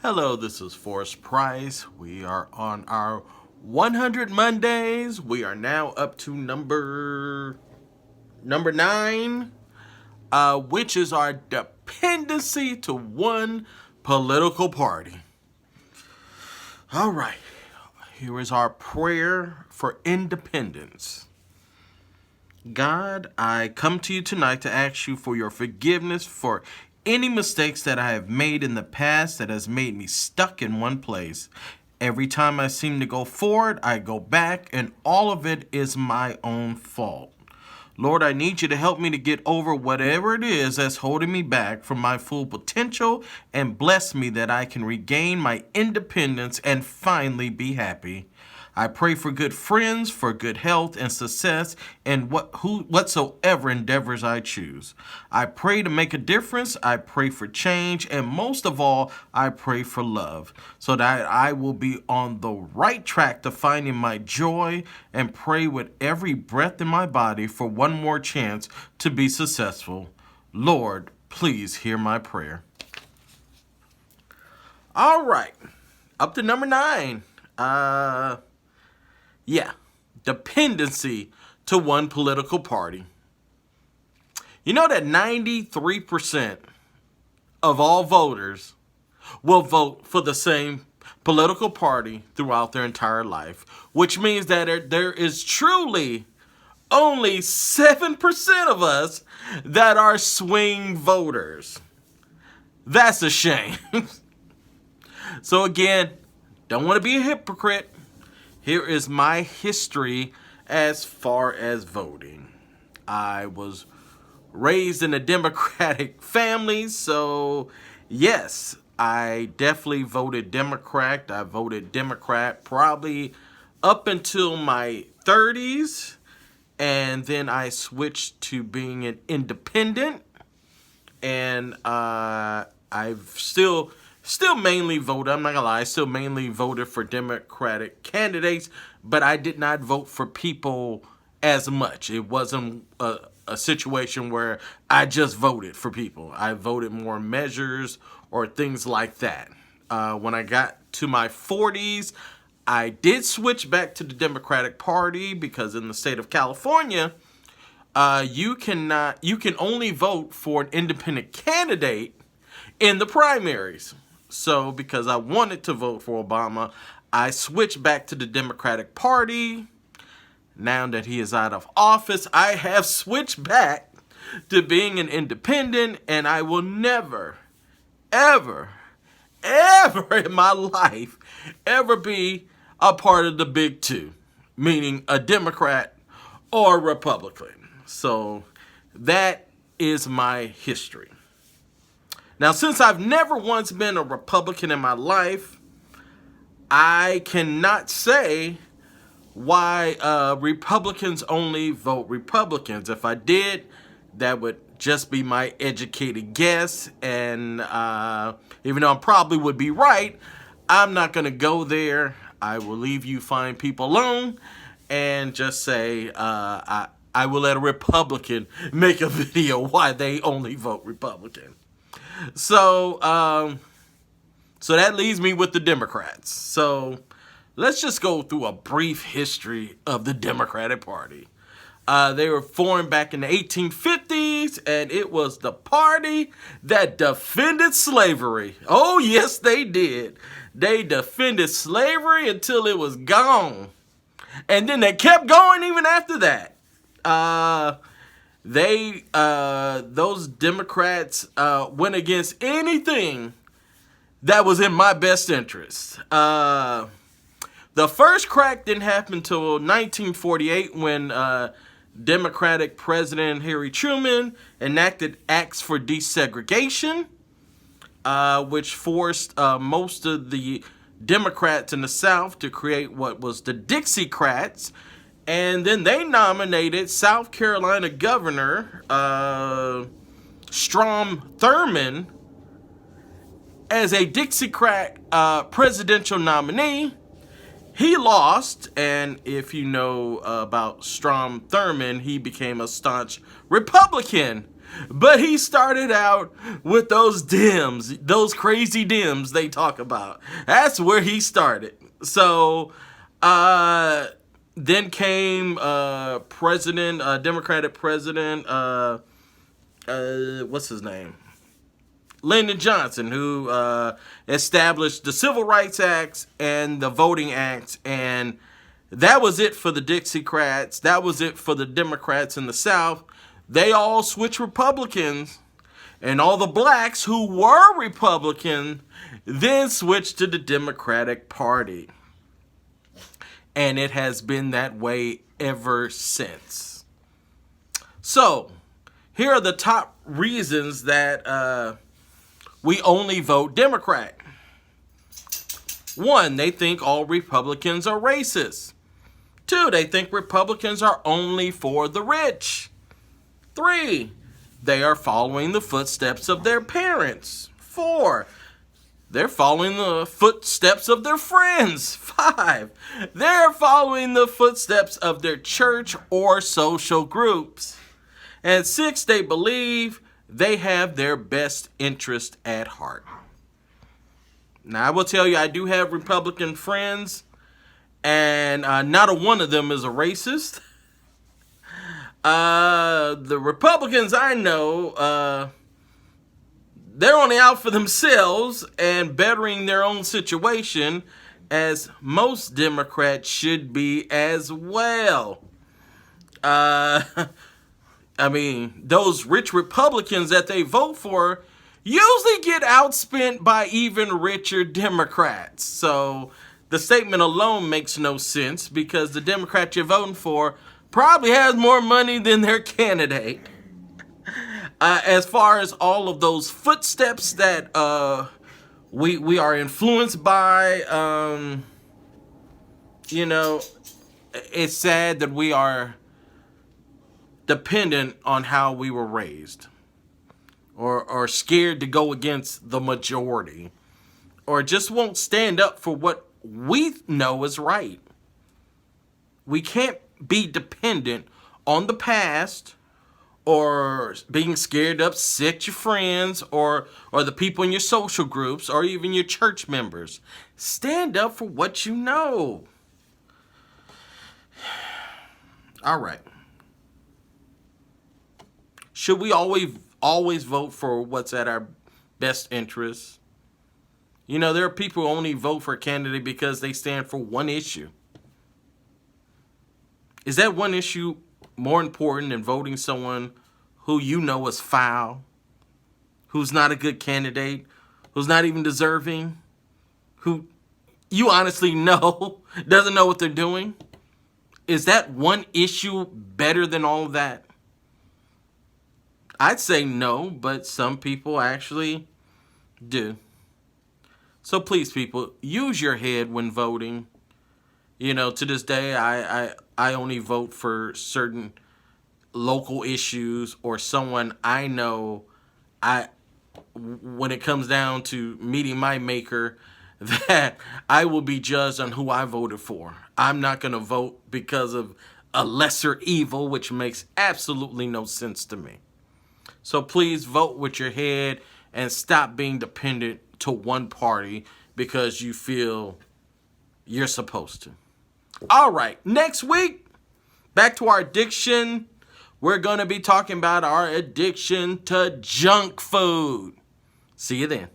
Hello, this is Forrest Price. We are on our 100 Mondays. We are now up to number 9, which is our dependency to one political party. All right, here is our prayer for independence. God, I come to you tonight to ask you for your forgiveness for any mistakes that I have made in the past that has made me stuck in one place. Every time I seem to go forward, I go back, and all of it is my own fault. Lord, I need you to help me to get over whatever it is that's holding me back from my full potential and bless me that I can regain my independence and finally be happy. I pray for good friends, for good health and success in whatsoever endeavors I choose. I pray to make a difference. I pray for change. And most of all, I pray for love so that I will be on the right track to finding my joy, and pray with every breath in my body for one more chance to be successful. Lord, please hear my prayer. All right, up to number 9. Dependency to one political party. You know that 93% of all voters will vote for the same political party throughout their entire life, which means that there is truly only 7% of us that are swing voters. That's a shame. So again, don't want to be a hypocrite. Here is my history as far as voting. I was raised in a Democratic family, so yes, I definitely voted Democrat. I voted Democrat probably up until my 30s, and then I switched to being an independent, and I've still mainly voted. I'm not gonna lie, I still mainly voted for Democratic candidates, but I did not vote for people as much. It wasn't a situation where I just voted for people. I voted more measures or things like that. When I got to my 40s, I did switch back to the Democratic Party because in the state of California, you can only vote for an independent candidate in the primaries. So because I wanted to vote for Obama, I switched back to the Democratic Party. Now that he is out of office, I have switched back to being an independent, and I will never, ever, ever in my life ever be a part of the big two, meaning a Democrat or a Republican. So that is my history. Now, since I've never once been a Republican in my life, I cannot say why Republicans only vote Republicans. If I did, that would just be my educated guess. And even though I probably would be right, I'm not going to go there. I will leave you fine people alone and just say I will let a Republican make a video why they only vote Republican. So that leaves me with the Democrats. So let's just go through a brief history of the Democratic Party. They were formed back in the 1850s, and it was the party that defended slavery. Oh, yes, they did. They defended slavery until it was gone. And then they kept going even after that. Those Democrats went against anything that was in my best interest. The first crack didn't happen until 1948 when Democratic President Harry Truman enacted acts for desegregation, which forced most of the Democrats in the South to create what was the Dixiecrats. And then they nominated South Carolina Governor Strom Thurmond as a Dixiecrat presidential nominee. He lost, and if you know about Strom Thurmond, he became a staunch Republican But he started out with those Dems, those crazy Dems they talk about. That's where he started. So, then came Democratic President, what's his name? Lyndon Johnson, who established the Civil Rights Acts and the Voting Acts, and that was it for the Dixiecrats. That was it for the Democrats in the South. They all switched Republicans, and all the blacks who were Republican then switched to the Democratic Party. And it has been that way ever since. So, here are the top reasons that we only vote Democrat. 1, they think all Republicans are racist. 2, they think Republicans are only for the rich. 3, they are following the footsteps of their parents. 4, they're following the footsteps of their friends. 5, they're following the footsteps of their church or social groups. And 6, they believe they have their best interest at heart. Now, I will tell you, I do have Republican friends, and not a one of them is a racist. The Republicans I know, they're only out for themselves and bettering their own situation, as most Democrats should be as well. I mean, those rich Republicans that they vote for usually get outspent by even richer Democrats. So the statement alone makes no sense, because the Democrat you're voting for probably has more money than their candidate. As far as all of those footsteps that we are influenced by, it's sad that we are dependent on how we were raised, or scared to go against the majority, or just won't stand up for what we know is right. We can't be dependent on the past, or being scared to upset your friends, or the people in your social groups, or even your church members. Stand up for what you know. All right. Should we always vote for what's at our best interest? You know, there are people who only vote for a candidate because they stand for one issue. Is that one issue more important than voting someone who you know is foul, who's not a good candidate, who's not even deserving, who you honestly know doesn't know what they're doing? Is that one issue better than all of that? I'd say no, but some people actually do. So please, people, use your head when voting. You know, to this day, I only vote for certain local issues, or someone I know. When it comes down to meeting my maker, that I will be judged on who I voted for. I'm not going to vote because of a lesser evil, which makes absolutely no sense to me. So please vote with your head and stop being dependent to one party because you feel you're supposed to. All right, next week, back to our addiction. We're going to be talking about our addiction to junk food. See you then.